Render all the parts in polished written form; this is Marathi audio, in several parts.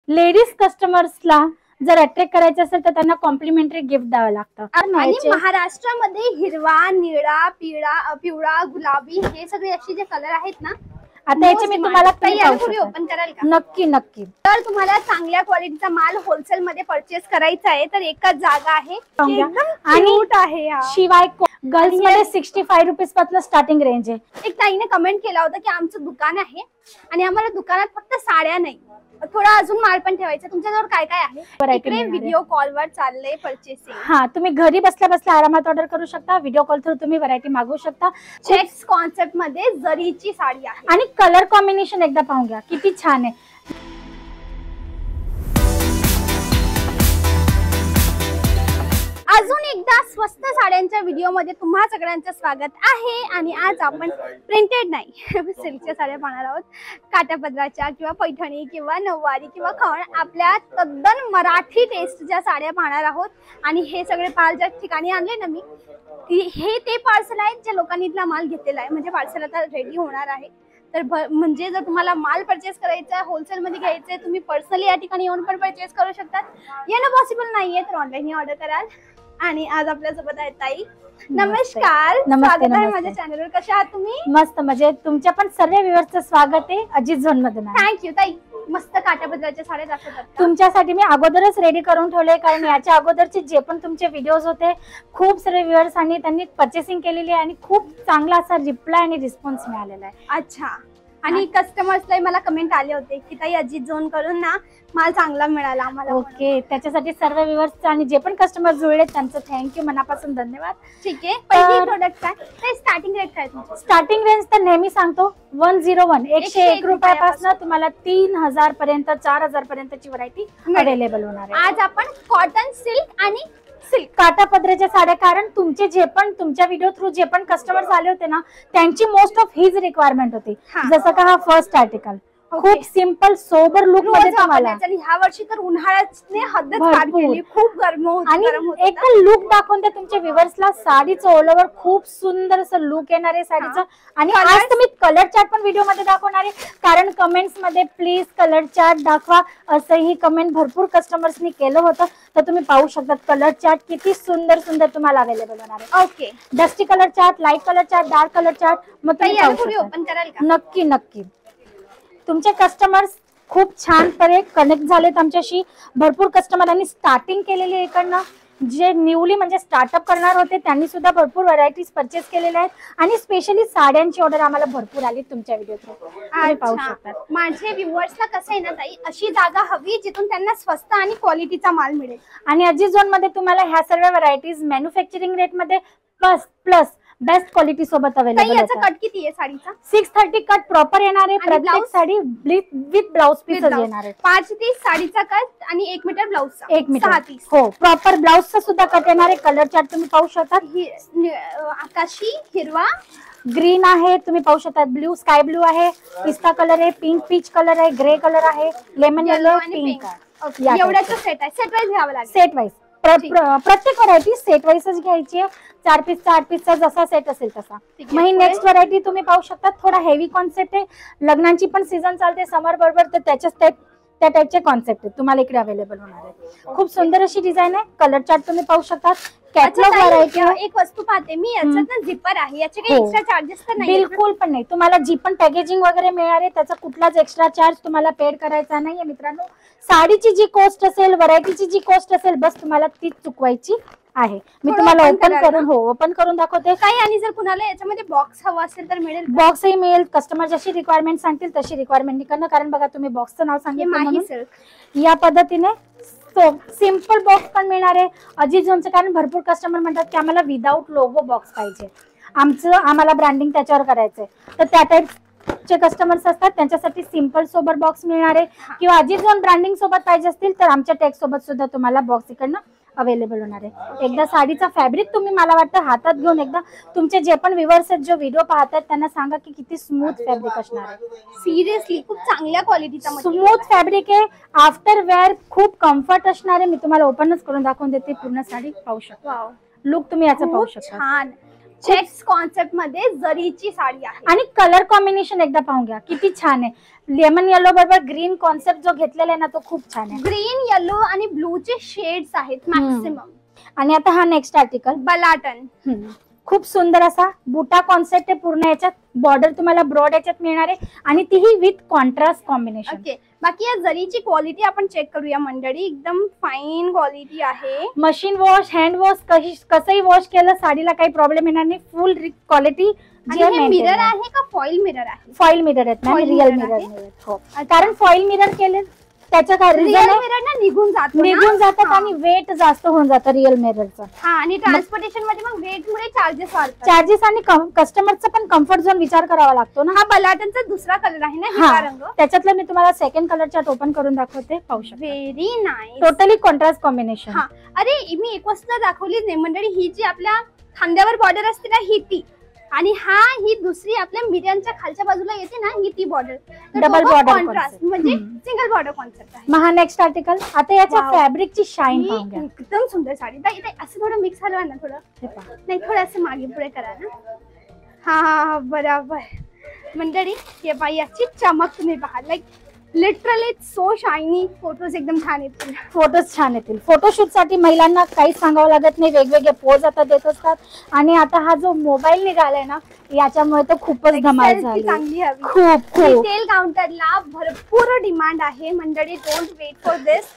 लेडीज कस्टमर्सला जर अट्रॅक्ट करायचं असेल तर त्यांना कॉम्प्लिमेंटरी गिफ्ट द्यावं लागतं. आणि महाराष्ट्रामध्ये हिरवा, निळा, पिवळा, गुलाबी हे सगळे असे जे कलर आहेत ना, आता याचे मी तुम्हाला ओपन कराल का? नक्की नक्की. तर तुम्हाला चांगल्या क्वालिटीचा माल होलसेल मध्ये परचेस करायचा आहे तर एकच जागा आहे आणि शिवाय गर्ल्स मध्ये 65 रुपीज पासून स्टार्टिंग रेंज आहे. एक ताईने कमेंट केला होता की आमचं दुकान आहे आणि आम्हाला दुकानात फक्त साड्या नाही, थोडा अजून माल पण ठेवायचा. तुमच्याजवळ काय काय आहे? इकडे व्हिडिओ कॉल वर चाललंय परचेसिंग. हा, तुम्ही घरी बसल्या बसल्या आरामात ऑर्डर करू शकता. व्हिडिओ कॉल थ्रू तुम्ही व्हरायटी मागवू शकता. चेक्स कॉन्सेप्ट मध्ये जरीची साडी आहे आणि कलर कॉम्बिनेशन एकदा पाहून घ्या किती छान आहे. अजून एकदा स्वस्त साड्यांच्या व्हिडिओ मध्ये तुम्हा सगळ्यांचं स्वागत आहे. आणि आज आपण प्रिंटेड नाही सिल्कच्या साड्या पाहणार आहोत. काठापदराच्या किंवा पैठणी किंवा नऊवारी किंवा खण, आपल्या तद्दन मराठी टेस्टच्या साड्या पाहणार आहोत. आणि हे सगळे पाल ज्या ठिकाणी आणले ना मी, हे ते पार्सल आहेत ज्या लोकांनी इथला माल घेतलेला आहे. म्हणजे पार्सल आता रेडी होणार आहे. तर म्हणजे जर तुम्हाला माल परचेस करायचा आहे, होलसेल मध्ये घ्यायचंय, तुम्ही पर्सनली या ठिकाणी येऊन पण परचेस करू शकतात. येणं पॉसिबल नाहीये तर ऑनलाईन ऑर्डर कराल. आणि आज आपल्यासोबत आहेत ताई. नमस्कार, स्वागत आहे माझ्या चॅनलवर. कशा आहात तुम्ही? मस्त, म्हणजे तुमच्या पण सर्व व्ह्यूअर्सचं स्वागत आहे अजित झोन मध्ये. थँक्यू ताई. मस्त काठापदराच्या साड्या दाखवतात तुमच्यासाठी मी अगोदरच रेडी करून ठेवले, कारण याच्या अगोदरचे जे पण तुमचे व्हिडिओज होते खूप सारे व्ह्यूअर्स आणि त्यांनी परचेसिंग केलेली आहे आणि खूप चांगला असा रिप्लाय आणि रिस्पॉन्स मिळालेला आहे. अच्छा. आणि कस्टमर्सला मला कमेंट आले होते की ताई अजित झोन करून ना माल चांगला मिळाला आम्हाला. ओके, त्याच्यासाठी सर्व व्ह्यूअर्स आणि जे पण कस्टमर जुळले त्यांचं थँक्यू, मनापासून धन्यवाद. ठीक आहे. पहिली प्रोडक्ट काय स्टार्टिंग रेट काय तुमचं? स्टार्टिंग रेंज तर नेहमी सांगतो 101 101 रुपयापासून तुम्हाला 3000 पर्यंत 4000 पर्यंतची व्हरायटी अवेलेबल होणार आहे. आज आपण कॉटन, सिल्क आणि सिल्क काठापदराच्या साड्या, कारण तुमचे जे पण तुमच्या व्हिडिओ थ्रू जे पण कस्टमर्स आले होते ना, त्यांची मोस्ट ऑफ हीच रिक्वायरमेंट होती. जसं का हा फर्स्ट आर्टिकल खूप सिंपल सोबर लुक मध्ये तुम्हाला. आणि ह्या वर्षी तर उन्हाळ्याने हद्दच पार केली, खूप गरम होत. आणि एक लुक दाखवून त्या तुमच्या व्ह्यूअर्सला साडीचं ऑल ओव्हर खूप सुंदर असं लुक येणार आहे साडीचं. आणि आज तुम्ही कलर चार्ट पण व्हिडिओ मध्ये दाखवणार आहे, कारण कमेंट्स मध्ये प्लीज कलर चार्ट दाखवा असंही कमेंट भरपूर कस्टमर्सनी केलं होतं. तर तुम्ही पाहू शकता कलर चार्ट किती सुंदर सुंदर तुम्हाला अवेलेबल होणार आहे. Okay, dusty colour chart, light colour chart, dark colour chart. मग तुम्ही ओपन कराल का? नक्की नक्की. तुमचे कस्टमर्स खूप छान पणे कनेक्ट झालेत आमच्याशी. भरपूर कस्टमरांनी स्टार्टिंग केलेली आहे. इकडनं जे न्यूली म्हणजे स्टार्टअप करणार होते त्यांनी सुद्धा भरपूर व्हरायटीज परचेस केलेल्या आहेत. आणि स्पेशली साड्यांची ऑर्डर आम्हाला भरपूर आली तुमच्या व्हिडिओ थ्रू. पाहू शकता. माझे व्ह्यूअर्सला कसं आहे ना ताई, अशी जागा हवी जिथून त्यांना स्वस्त आणि क्वालिटीचा माल मिळेल. आणि अजित झोन मध्ये तुम्हाला ह्या सर्व व्हरायटीज मॅन्युफॅक्चरिंग रेट मध्ये प्लस बेस्ट क्वालिटी सोबत अवेलेबल आहे. कट किती आहे साडीचा? 630 कट प्रॉपर येणार आहे. प्रत्येक साडी विथ ब्लाउज पीस येणार आहे. 530 साडीचा कट आणि 1 मीटर ब्लाउजचा. 1 मीटर हो, प्रॉपर ब्लाउजचा सुद्धा कट येणार आहे. कलर चार्ट तुम्ही पाहू शकता. आकाशी, हिरवा, ग्रीन आहे, तुम्ही पाहू शकता. ब्ल्यू, स्काय ब्लू आहे, पिस्ता कलर आहे, पिंक पीच कलर आहे, ग्रे कलर आहे, लेमन येलो, पिंक. एवढ्याचं सेट आहे. सेट वाईज घ्यावं लागेल. सेट वाईज प्रत्येक व्हरायटी सेट वाईजच घ्यायची आहे. 4 पीसचा 8 पीसचा जसा सेट असेल तसा. मग ही नेक्स्ट व्हरायटी तुम्ही पाहू शकता. थोडा हेवी कॉन्सेप्ट आहे. लग्नांची पण सीझन चालते समर बरोबर, तर त्या टाइपचे कॉन्सेप्ट तुम्हाला इकडे अवेलेबल होणार आहे. खूप सुंदर अशी डिझाईन आहे. कलर चार्ट तुम्ही पाहू शकता. Catalogue variety. एक वस्तू पाहते मी, याच्यात ना झिपर आहे, याचे काही एक्स्ट्रा चार्जेस तर नाही? बिलकुल पण नाही. तुम्हाला जी पण पॅकेजिंग वगैरे मिळणार आहे त्याचा कुठलाच एक्स्ट्रा चार्ज तुम्हाला पेड करायचा नाहीये मित्रांनो. साडीची जी कॉस्ट असेल, व्हरायटीची जी कॉस्ट असेल, बस तुम्हाला तीच चुकवायची आहे. मी तुम्हाला ओपन करून दाखवते काही. आणि जर कुणाला याच्यामध्ये बॉक्स हवा असेल तर मिळेल? बॉक्सही मिळेल. कस्टमर जशी रिक्वायरमेंट सांगतील तशी रिक्वायरमेंट करणं. कारण बघा तुम्ही बॉक्सचं नाव सांगितलं या पद्धतीने सिंपल बॉक्स पण मिळणार आहे अजित झोनचं. कारण भरपूर कस्टमर म्हणतात की आम्हाला विदाऊट लोगो बॉक्स पाहिजे, आम्हाला ब्रँडिंग त्याच्यावर करायचंय. तर त्या टाइपचे कस्टमर्स असतात त्यांच्यासाठी सिंपल सोबत बॉक्स मिळणार आहे. किंवा अजित झोन ब्रँडिंग सोबत पाहिजे असतील तर आमच्या टॅग सोबत सुद्धा तुम्हाला बॉक्स इकडनं अवेलेबल होणार आहे. एकदा साडीचा फॅब्रिक तुम्ही मला वाटतं हातात घेऊन एकदा तुमचे जे पण व्ह्यूअर्स आहेत जो व्हिडिओ पाहतात त्यांना सांगा की किती स्मूथ फॅब्रिक असणार आहे. सिरियसली खूप चांगल्या क्वालिटीचा स्मूथ फॅब्रिक आहे. आफ्टर वेअर खूप कम्फर्ट असणार आहे. मी तुम्हाला ओपनच करून दाखवून देते. पूर्ण साडी पाहू शकता. लुक तुम्ही याचा पाहू शकता. छान. चेक्स कॉन्सेप्ट मध्ये जरीची साडी आहे. आणि कलर कॉम्बिनेशन एकदा पाहून घ्या किती छान आहे. लेमन येलो बरोबर ग्रीन कॉन्सेप्ट जो घेतलेला आहे ना तो खूप छान आहे. ग्रीन, येलो आणि ब्लू चे शेड्स आहेत मॅक्सिमम. आणि आता हा नेक्स्ट आर्टिकल बलाटन. खूप सुंदर असा बुटा कॉन्सेप्ट आहे. पूर्ण याच्यात बॉर्डर तुम्हाला ब्रॉड याच्यात मिळणार आहे आणि तीही विथ कॉन्ट्रास्ट कॉम्बिनेशन. ओके, बाकी या जरीची क्वालिटी आपण चेक करूया मंडळी. एकदम फाईन क्वालिटी आहे. मशीन वॉश, हँड वॉश, कसंही वॉश केलं साडीला काही प्रॉब्लेम येणार नाही. फुल क्वालिटी. मिरर आहे का फॉइल मिरर आहे? फॉइल मिरर आहेत ना, रिअल मिरर. हो, कारण फॉइल मिरर केले त्याच्या रिअल मिरर ना निघून जातात आणि वेट जास्त होऊन जातं रिअल मिररचं. हा, आणि ट्रान्सपोर्टेशन मध्ये मग वेट मुळे चार्जेस वाढतात. चार्जेस आणि कस्टमरचा पण कम्फर्ट झोन विचार करावा लागतो ना. हा बलाटनचा दुसरा कलर आहे ना, हिरवा रंग. त्याच्यातलं मी तुम्हाला सेकंड कलरच्या ओपन करून दाखवते, पाहू शकता. Very nice. Totally contrast combination. हा, अरे मी एक वस्तू दाखवलीच नाही मंडळी. ही जी आपल्या खांद्यावर बॉर्डर असते ना, ही ती. आणि ही दुसरी आपल्या मिऱ्यांच्या खालच्या बाजूला येते ना, ही ती बॉर्डर. डबल बॉर्डर कॉन्ट्रास्ट म्हणजे सिंगल बॉर्डर कॉन्सेप्ट आहे. महा नेक्स्ट आर्टिकल. आता याच्या फॅब्रिकची शाईन पाहून घ्या. एकदम सुंदर साडी. असं थोडं मिक्स झालं ना, थोडं नाही, थोडं असं मागे पुढे करा ना. हा बरोबर मंडळी. हे बाई याची चमक तुम्ही पहा. Like literally so shiny. Photos एकदम छान येतील. फोटोशूट साठी महिलांना काही सांगावं लागत नाही. वेगवेगळे पोज आता देत असतात. आणि आता हा जो मोबाईल निघालाय ना, याच्यामुळे तर खूपच धमाल झाली. चांगली हवी. खूप रिटेल काउंटरला भरपूर डिमांड आहे मंडळी. डोंट वेट फॉर दिस.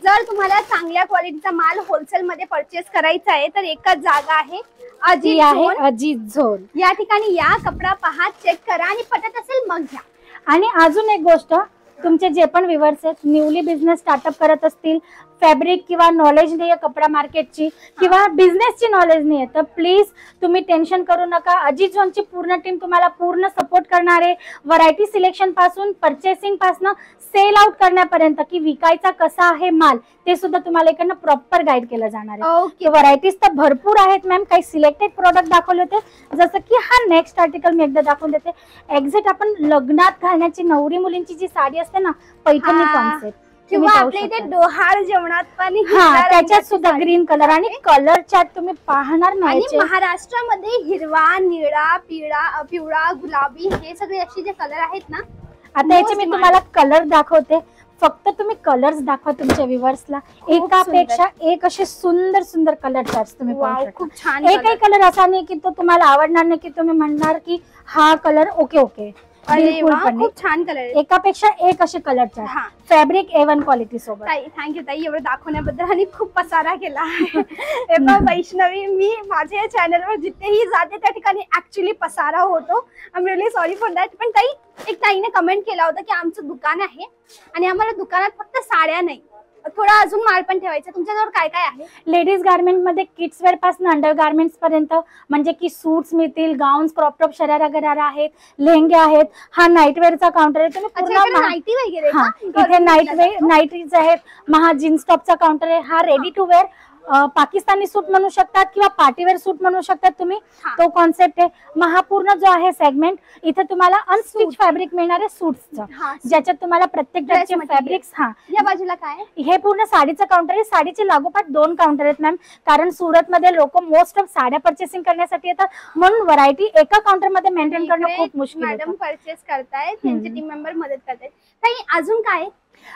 जर तुम्हाला चांगल्या क्वालिटीचा माल होलसेल मध्ये परचेस करायचा आहे तर एकच जागा आहे, अजित झोन. या ठिकाणी या, कपडा पहा, चेक करा आणि पटत असेल मग घ्या. आणि अजून एक गोष्ट, तुमचे जे पण व्ह्युअर्स आहेत न्यूली बिझनेस स्टार्टअप करत असतील, फॅब्रिक किंवा नॉलेज नाही आहे कपडा मार्केटची किंवा बिझनेसची नॉलेज नाही आहे, तर प्लीज तुम्ही टेन्शन करू नका. अजित झोनची पूर्ण टीम तुम्हाला पूर्ण सपोर्ट करणार आहे. व्हरायटी सिलेक्शन पासून, परचेसिंग पासून सेल आउट करण्यापर्यंत की विकायचा कसा आहे माल, ते सुद्धा तुम्हाला इकडनं प्रॉपर गाईड केलं जाणार आहे. व्हरायटीज तर भरपूर आहेत मॅम. काही सिलेक्टेड प्रोडक्ट दाखवले होते, जसं की हा नेक्स्ट आर्टिकल मी एकदा दाखवून देते. एक्झॅक्ट आपण लग्नात घालण्याची नवरी मुलींची जी साडी असते ना, पैठणी कॉन्सेप्ट, किंवा आपल्या इथे डोहाळ जेवणात पण त्याच्यात सुद्धा ग्रीन कलर आणि कलर चार्ट तुम्ही पाहणार नाही. महाराष्ट्रामध्ये हिरवा, निळा, पिवळा, गुलाबी हे सगळे असे जे कलर आहेत ना. आता याचे मी तुम्हाला कलर दाखवते. फक्त तुम्ही कलर्स दाखवा तुमच्या व्ह्युअर्सला. एकापेक्षा एक असे सुंदर सुंदर कलर चार्ट तुम्ही पाहू शकता. खूप छान. एकही कलर असा नाही की तो तुम्हाला आवडणार नाही, की तुम्ही म्हणणार की हा कलर ओके. खूप छान कलर. एकापेक्षा एक असे colour chart. Fabric A1 quality सोबत. थँक्यू ताई एवढं दाखवण्याबद्दल. आणि खूप पसारा केला. वैष्णवी, मी माझ्या चॅनलवर जिथेही जाते त्या ठिकाणी ऍक्च्युली पसारा होतो. I am really sorry for that. पण एक ताईने कमेंट केला होता की आमचं दुकान आहे आणि आम्हाला दुकानात फक्त साड्या नाही, थोडा अजून माल पण ठेवायचा. तुमच्याजवळ काय काय आहे? लेडीज गार्मेंट मध्ये किड्स वेअर पासून अंडर गार्मेंट्स पर्यंत, म्हणजे की सूट्स मिळतील, गाऊन्स, क्रॉप टॉप, शरारा गरारा आहेत, लेहंगे आहेत. हा नाईटवेअरचा काउंटर आहे. तुम्ही पूर्ण नाईटी वगैरे इथे नाईटीज आहेत. महा जीन्स टॉपचा काउंटर आहे. हा रेडी टू वेअर पाकिस्तानी सूट म्हणू शकतात किंवा पार्टीवेअर सूट म्हणू शकतात तुम्ही. तो कॉन्सेप्ट आहे. महा पूर्ण जो आहे सेगमेंट, इथे तुम्हाला अनस्टिच फॅब्रिक मिळणार आहे सूट्सचं, ज्याच्यात तुम्हाला प्रत्येक ड्रेसचे फॅब्रिक्स. या बाजूला काय? हे पूर्ण साडीचं काउंटर आहे. साडीचे लागोपाठ 2 काउंटर आहेत मॅम, कारण सुरत मध्ये लोक मोस्ट ऑफ साड्या परचेसिंग करण्यासाठी येतात, म्हणून व्हरायटी एका काउंटर मध्ये मेंटेन करणं खूप मुश्किल. मॅडम परचेस करतायत, त्यांचे टीम मेंबर मदत करतायत. ताई अजून काय?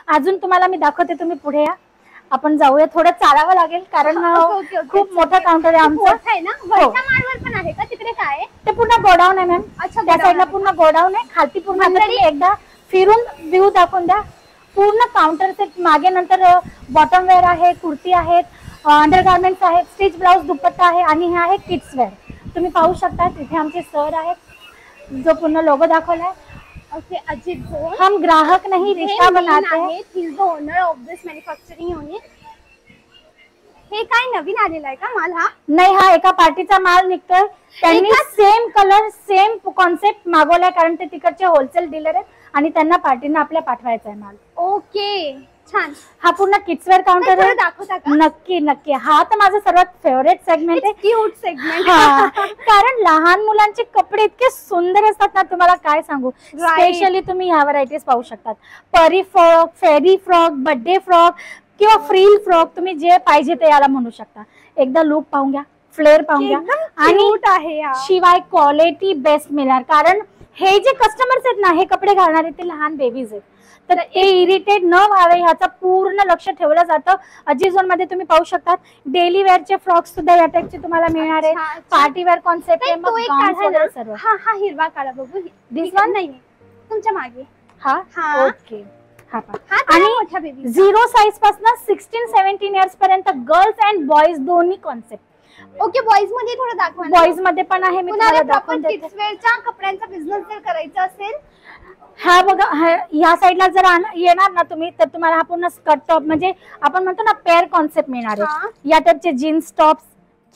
अजून तुम्हाला मी दाखवते, तुम्ही पुढे या. आपण जाऊया. थोडं चालावं लागेल कारण खूप मोठा काउंटर आहे आमचा. पण आहे का तिकडे? काय ते पूर्ण गोडाऊन आहे मॅम. त्या साईडला पूर्ण गोडाऊन आहे. खालती पूर्ण एकदा फिरून व्ह्यू दाखवून द्या. पूर्ण काउंटर मागे नंतर बॉटम वेअर आहे, कुर्ती आहेत, अंडरगार्मेंट्स आहेत, स्टिच ब्लाउज, दुपट्टा आहे आणि हे आहे किड्स वेअर. तुम्ही पाहू शकता तिथे आमचे सर आहेत, जो पूर्ण लोगो दाखवलाय. Okay, Ajit zone. हम ग्राहक नहीं रिश्ता बनाते हैं. He is the owner of this manufacturing unit. हे काय नवीन आलेला आहे का माल? हा नाही, हा एका पार्टीचा माल निघतोय. त्यांनी सेम कलर, सेम कॉन्सेप्ट मागवलाय, कारण ते तिकडचे होलसेल डीलर आहेत आणि त्यांना पार्टीना आपल्या पाठवायचा आहे माल. ओके, छान. हा पूर्ण किड्स वेअर काउंटर आहे. दाखवता का? नक्की. हा तर माझा सर्वात फेवरेट सेगमेंट आहे. Cute segment. कारण लहान मुलांचे कपडे इतके सुंदर असतात ना, तुम्हाला काय सांगू. स्पेशली तुम्ही ह्या व्हरायटीज पाहू शकतात. परी फ्रॉक, फेरी फ्रॉक, बर्थडे फ्रॉक किंवा फ्रील फ्रॉक, तुम्ही जे पाहिजे ते याला म्हणू शकता. एकदा लुक पाहून घ्या. फ्लेअर पाहून घ्या. आणि आहे शिवाय क्वालिटी बेस्ट मिळणार, कारण हे जे कस्टमर्स आहेत ना, हे कपडे घालणारे ते लहान बेबीज आहेत, तर ते इरिटेट न व्हावे ह्याचा पूर्ण लक्ष ठेवलं जातं. अजित झोन मध्ये तुम्ही पाहू शकता डेली वेअरचे फ्रॉक्स सुद्धा या टाइपचे तुम्हाला मिळणार आहे. पार्टी वेअर कॉन्सेप्ट आहे. मग गाऊन्स वगैरे सर्व. हा हिरवा काढा बघू. दिस वन नाही तुमच्या मागे. हा ओके. आणि 0 साइज पासून 16-17 इयर्स पर्यंत गर्ल्स अँड बॉयज दोन्ही कॉन्सेप्ट. ओके, बॉईज मध्ये थोडं दाखवा. बॉईज मध्ये पण आहे. मी तुम्हाला दाखवून देते. किड्स वेअरच्या कपड्यांचा बिझनेस जर करायचा असेल, हा बघा, ह्या साईडला जर येणार ना तुम्ही, तर तुम्हाला हा पूर्ण स्कर्ट टॉप म्हणजे आपण म्हणतो ना पेअर कॉन्सेप्ट मिळणार आहे. या टाइपचे जीन्स टॉप्स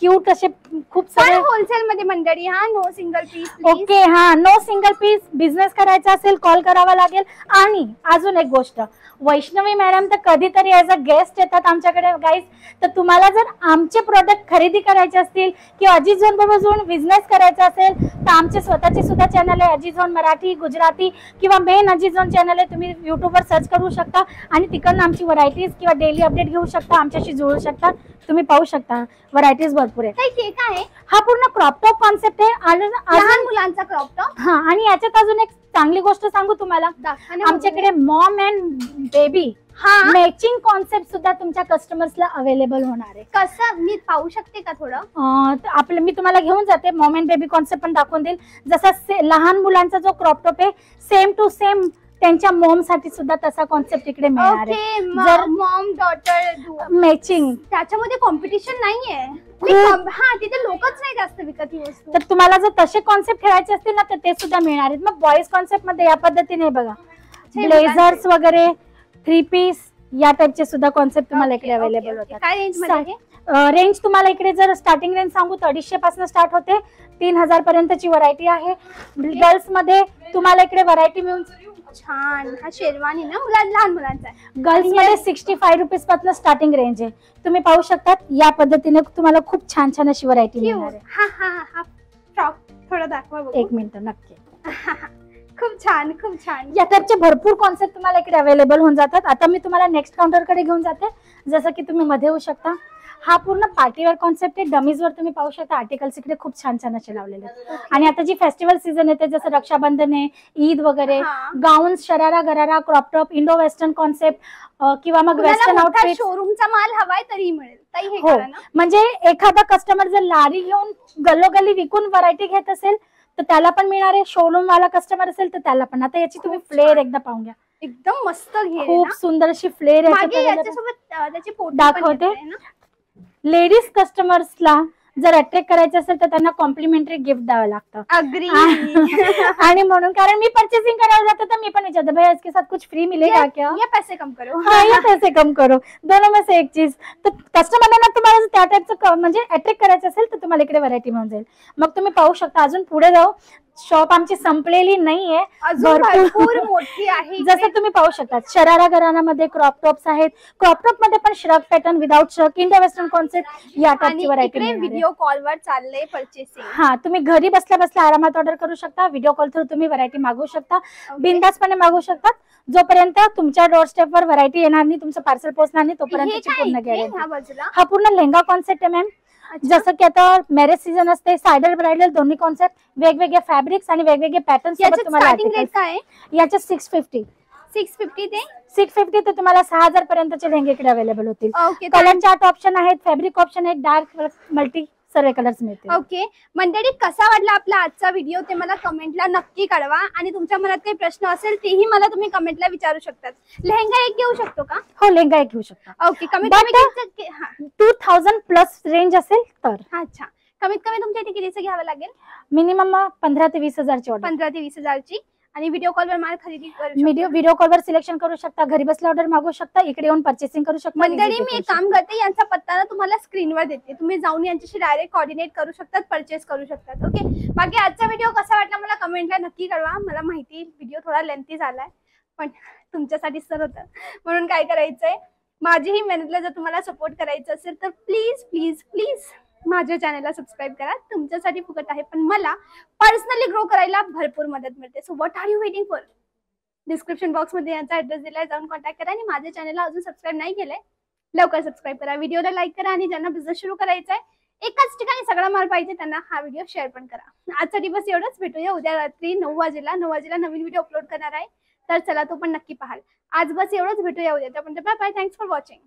क्यूट असे खूप सारे होलसेल मध्ये मंडळी. हा, नो सिंगल पीस. ओके, हा नो सिंगल पीस. बिझनेस करायचा असेल कॉल करावा लागेल. आणि अजून एक गोष्ट, वैष्णवी मॅडम तर कधीतरी ऍज अ गेस्ट येतात आमच्याकडे गाईज. तर तुम्हाला जर आमचे प्रोडक्ट खरेदी करायचे असतील किंवा अजित झोन बघून बिझनेस करायचा असेल, तर आमचे स्वतःचे सुद्धा चॅनल आहे अजित झोन मराठी, गुजराती किंवा मेन अजित झोन चॅनल आहे. तुम्ही युट्यूबवर सर्च करू शकता आणि तिकडनं आमची व्हरायटीज किंवा डेली अपडेट घेऊ शकता, आमच्याशी जुळू शकता. तुम्ही पाहू शकता व्हरायटीज भरपूर आहे. केक आहे. हा पूर्ण क्रॉप टॉप कॉन्सेप्ट आहे. आणि लहान मुलांचा क्रॉप टॉप. हा, आणि याच्यात अजून एक चांगली गोष्ट सांगू तुम्हाला, आमच्याकडे Maugham and baby matching concept सुद्धा तुमच्या कस्टमर्सला अवेलेबल होणार आहे. कसं मी पाहू शकते का थोडं? आपलं मी तुम्हाला घेऊन जाते. मॉम अँड बेबी कॉन्सेप्ट पण दाखवून देईल. जसा लहान मुलांचा जो क्रॉप टॉप आहे सेम टू सेम त्यांच्या मॉम साठी सुद्धा तसा कॉन्सेप्ट इकडे मिळणार आहे. जर मॉम डॉटर मॅचिंग, त्याच्यामध्ये कॉम्पिटिशन नाहीये. हा, तिथे लोकच नाही जास्त विकत ही वस्तू. तर तुम्हाला जर तसे कॉन्सेप्ट ठेवायचे असतील ना, तर ते सुद्धा मिळणार आहेत. मग बॉईज कॉन्सेप्ट मध्ये या पद्धतीने बघा, ब्लेझर्स वगैरे, 3 पीस या टाइपचे सुद्धा कॉन्सेप्ट तुम्हाला इकडे अवेलेबल होतात. काय रेंज मध्ये? रेंज तुम्हाला इकडे जर स्टार्टिंग रेंज सांगू तर 250 पासून स्टार्ट होते. 3000 पर्यंतची व्हरायटी आहे. गर्ल्स मध्ये तुम्हाला इकडे व्हरायटी मिळून छान. हा शेरवानी ना लहान मुलांचा आहे. गर्ल्स मध्ये 65 रुपीज पासून स्टार्टिंग रेंज आहे. तुम्ही पाहू शकता या पद्धतीने तुम्हाला खूप छान छान अशी व्हरायटी मिळणार आहे. हा फ्रॉक थोडं दाखवा बघू. 1 मिनिट नक्की. खूप छान, खूप छान. या टाइपचे भरपूर कॉन्सेप्ट तुम्हाला इकडे अवेलेबल होऊन जातात. आता मी तुम्हाला नेक्स्ट काउंटर कडे घेऊन जाते. जसं की तुम्ही मध्ये होऊ शकता, हा पूर्ण पार्टीवेअर कॉन्सेप्ट आहे. डमीज वर तुम्ही पाहू शकता आर्टिकल्स इकडे खूप छान छान असे लावलेले आहेत. आणि आता जी फेस्टिवल सीझन येते जसं रक्षाबंधन आहे, ईद वगैरे, गाऊन्स, शरारा गरारा, crop top, Indo western concept किंवा मग वेस्टर्न आउटफिट, शोरूमचा माल हवाय तरी मिळेल. हो, म्हणजे एखादा कस्टमर जर लारी घेऊन गल्लोगल्ली विकून व्हरायटी घेत असेल तर त्याला पण मिळणार आहे. शोरूम वाला कस्टमर असेल तर त्याला पण. आता याची तुम्ही फ्लेअर एकदा पाहून घ्या. एकदम मस्त घेर, खूप सुंदर अशी फ्लेअर दाखवते. लेडीज कस्टमर्सला जर अट्रॅक्ट करायचं असेल तर त्यांना कॉम्प्लिमेंटरी गिफ्ट द्यावं लागतं. अग्री. आणि म्हणून, कारण मी परचेसिंग करायला जाते तर मी पण विचारते भैया इसके साथ कुछ फ्री मिलेगा क्या, या पैसे कम करो. या पैसे कम करो, दोनों में से एक चीज. तर कस्टमरला तुम्हाला त्या टाइपचं म्हणजे अट्रॅक्ट करायचं असेल तर तुम्हाला इकडे व्हरायटी मिळून जाईल. मग तुम्ही पाहू शकता. अजून पुढे जाऊ, शॉप आमची संपलेली नाहीये, भरपूर मोठी आहे. जसं तुम्ही पाहू शकता शरारा घराण्यामध्ये क्रॉप टॉप्स आहेत. क्रॉप टॉप मध्ये पण shrug pattern, without shrug, Indo western concept या टाइपची व्हरायटी. व्हिडिओ कॉलवर चाललंय परचेसिंग. हा, तुम्ही घरी बसल्या बसल्या आरामात ऑर्डर करू शकता. व्हिडिओ कॉल थ्रू तुम्ही व्हरायटी मागवू शकता, बिनधास्तपणे मागवू शकता. जोपर्यंत तुमच्या डोर स्टेप वर व्हरायटी येणार नाही, तुमचं पार्सल पोहोचणार नाही, तोपर्यंत पूर्ण गॅरंटी. हा पूर्ण लेहंगा कॉन्सेप्ट आहे मॅम. जसं की आता मॅरेज सीझन असते, सायडल ब्रायडल दोन्ही कॉन्सेप्ट, वेगवेगळे फॅब्रिक्स आणि वेगवेगळे पॅटर्न्स सोबत तुम्हाला. याच्यात 650 ते 650 ते तुम्हाला 6000 पर्यंतचे लेहंगे इकडे अवेलेबल होतील. कलर चार्ट ऑप्शन आहेत, फॅब्रिक ऑप्शन आहेत, डार्क, मल्टी सर्व कलर्स मिळतील. ओके मंडळी, कसा वाटला आपला आजचा व्हिडिओ ते मला कमेंटला नक्की कळवा. आणि तुमच्या मनात काही प्रश्न असेल तेही मला तुम्ही कमेंटला विचारू शकतात. लेहंगा एक घेऊ शकतो का? हो, लेहंगा एक घेऊ शकता. ओके, कमीत कमी 2000 प्लस रेंज असेल तर. अच्छा, कमीत कमी तुमच्या इथे कितीचं घ्यावं लागेल? मिनिमम 15 ते 20,000ची ऑर्डर. 15 ते 20,000ची. आणि व्हिडिओ कॉलवर माल खरेदी करू, व्हिडिओ कॉलवर सिलेक्शन करू शकता, घरी बसल्या ऑर्डर मागवू शकता, इकडे येऊन परचेसिंग करू शकता. मंडळी, मी एक काम करते, यांचा पत्ता ना तुम्हाला स्क्रीनवर देते, तुम्ही जाऊन यांच्याशी डायरेक्ट कोऑर्डिनेट करू शकतात, परचेस करू शकतात. ओके, बाकी आजचा व्हिडिओ कसा वाटला मला कमेंटला नक्की कळवा. मला माहिती व्हिडिओ थोडा लेंथी झालाय, पण तुमच्यासाठीच तर होतं. म्हणून काय करायचंय, माझीही मेहनतला जर तुम्हाला सपोर्ट करायचं असेल तर प्लीज प्लीज प्लीज माझ्या चॅनलला सबस्क्राईब करा. तुमच्यासाठी फुकट आहे, पण मला पर्सनली ग्रो करायला भरपूर मदत मिळते. So what are you waiting for? Description box मध्ये यांचा ऍड्रेस दिलाय, जाऊन कॉन्टॅक्ट करा. आणि माझ्या चॅनलला अजून सबस्क्राईब नाही केलंय, लवकर सबस्क्राईब करा, व्हिडिओला लाईक करा. आणि ज्यांना बिझनेस सुरू करायचा आहे एकाच ठिकाणी सगळा माल पाहिजे त्यांना हा व्हिडिओ शेअर पण करा. आजसाठी बस एवढंच. भेटूया उद्या रात्री 9 वाजेला नवीन व्हिडिओ अपलोड करणार आहे. तर चला तो पण नक्की पाहाल. आज बस एवढंच. भेटूया उद्या. तोपर्यंत bye bye. Thanks for watching.